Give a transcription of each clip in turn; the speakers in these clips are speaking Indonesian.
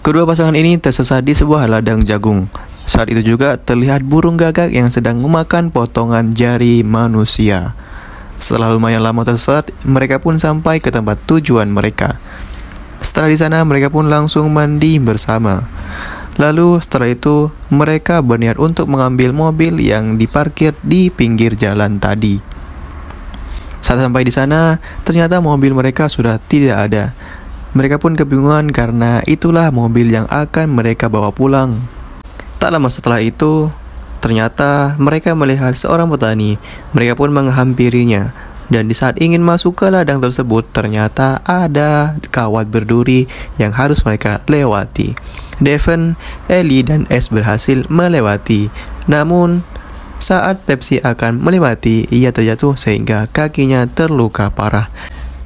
Kedua pasangan ini tersesat di sebuah ladang jagung. Saat itu juga terlihat burung gagak yang sedang memakan potongan jari manusia. Setelah lumayan lama tersesat, mereka pun sampai ke tempat tujuan mereka. Setelah di sana, mereka pun langsung mandi bersama. Lalu setelah itu, mereka berniat untuk mengambil mobil yang diparkir di pinggir jalan tadi. Saat sampai di sana, ternyata mobil mereka sudah tidak ada. Mereka pun kebingungan karena itulah mobil yang akan mereka bawa pulang. Tak lama setelah itu, ternyata mereka melihat seorang petani. Mereka pun menghampirinya. Dan di saat ingin masuk ke ladang tersebut, ternyata ada kawat berduri yang harus mereka lewati. Devon, Ellie, dan S berhasil melewati. Namun, saat Pepsi akan melewati, ia terjatuh sehingga kakinya terluka parah.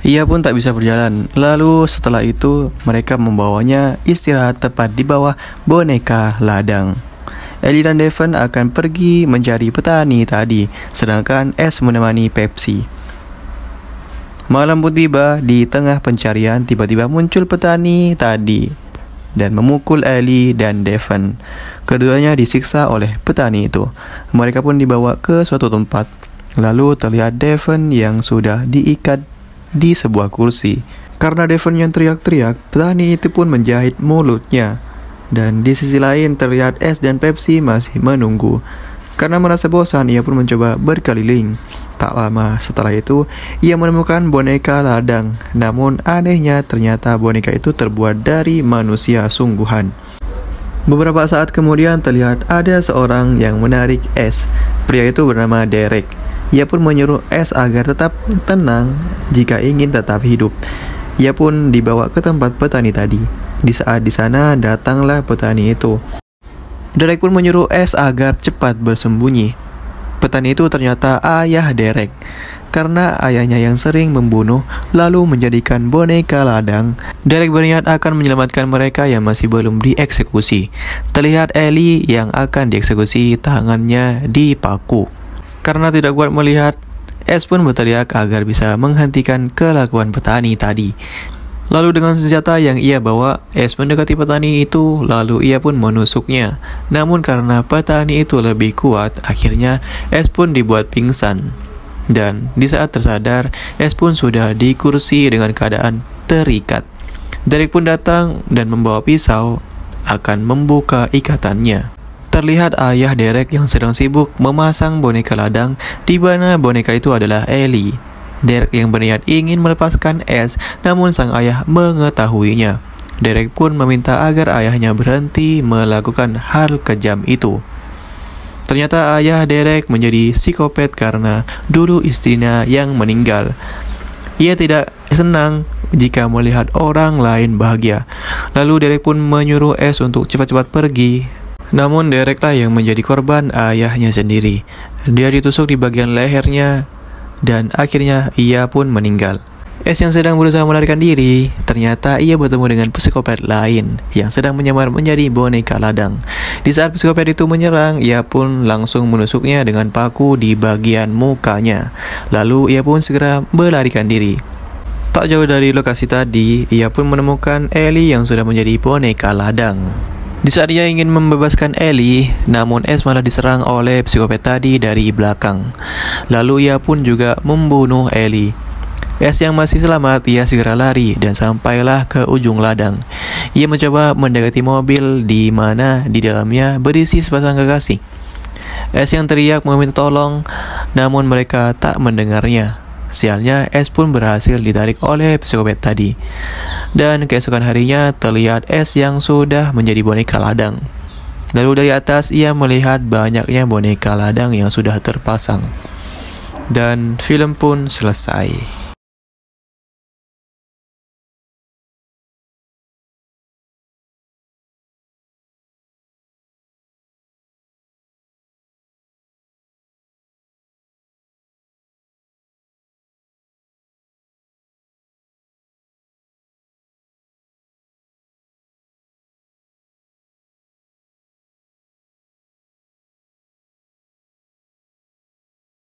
Ia pun tak bisa berjalan. Lalu setelah itu, mereka membawanya istirahat tepat di bawah boneka ladang. Ellie dan Devon akan pergi mencari petani tadi, sedangkan S menemani Pepsi. Malam pun tiba. Di tengah pencarian, tiba-tiba muncul petani tadi dan memukul Ellie dan Devon. Keduanya disiksa oleh petani itu. Mereka pun dibawa ke suatu tempat. Lalu terlihat Devon yang sudah diikat di sebuah kursi. Karena Devon yang teriak-teriak, petani itu pun menjahit mulutnya. Dan di sisi lain terlihat S dan Pepsi masih menunggu. Karena merasa bosan, ia pun mencoba berkeliling. Tak lama setelah itu, ia menemukan boneka ladang. Namun anehnya ternyata boneka itu terbuat dari manusia sungguhan. Beberapa saat kemudian terlihat ada seorang yang menarik S. Pria itu bernama Derek. Ia pun menyuruh S agar tetap tenang jika ingin tetap hidup. Ia pun dibawa ke tempat petani tadi. Di saat di sana datanglah petani itu. Derek pun menyuruh S agar cepat bersembunyi. Petani itu ternyata ayah Derek. Karena ayahnya yang sering membunuh lalu menjadikan boneka ladang, Derek berniat akan menyelamatkan mereka yang masih belum dieksekusi. Terlihat Ellie yang akan dieksekusi, tangannya dipaku. Karena tidak kuat melihat, S pun berteriak agar bisa menghentikan kelakuan petani tadi. Lalu dengan senjata yang ia bawa, S mendekati petani itu, lalu ia pun menusuknya. Namun karena petani itu lebih kuat, akhirnya S pun dibuat pingsan. Dan di saat tersadar, S pun sudah di kursi dengan keadaan terikat. Derek pun datang dan membawa pisau akan membuka ikatannya. Terlihat ayah Derek yang sedang sibuk memasang boneka ladang, di mana boneka itu adalah Ellie. Derek yang berniat ingin melepaskan S, namun sang ayah mengetahuinya. Derek pun meminta agar ayahnya berhenti melakukan hal kejam itu. Ternyata ayah Derek menjadi psikopat karena dulu istrinya yang meninggal. Ia tidak senang jika melihat orang lain bahagia. Lalu Derek pun menyuruh S untuk cepat-cepat pergi. Namun Dereklah yang menjadi korban ayahnya sendiri. Dia ditusuk di bagian lehernya dan akhirnya ia pun meninggal. S yang sedang berusaha melarikan diri, ternyata ia bertemu dengan psikopat lain yang sedang menyamar menjadi boneka ladang. Di saat psikopat itu menyerang, ia pun langsung menusuknya dengan paku di bagian mukanya. Lalu ia pun segera melarikan diri. Tak jauh dari lokasi tadi, ia pun menemukan Ellie yang sudah menjadi boneka ladang. Di saat ia ingin membebaskan Ellie, namun S malah diserang oleh psikopat tadi dari belakang. Lalu ia pun juga membunuh Ellie. S yang masih selamat, ia segera lari dan sampailah ke ujung ladang. Ia mencoba mendekati mobil di mana di dalamnya berisi sepasang kekasih. S yang teriak meminta tolong, namun mereka tak mendengarnya. Sialnya, S pun berhasil ditarik oleh psikopat tadi. Dan keesokan harinya terlihat S yang sudah menjadi boneka ladang. Lalu dari atas ia melihat banyaknya boneka ladang yang sudah terpasang. Dan film pun selesai.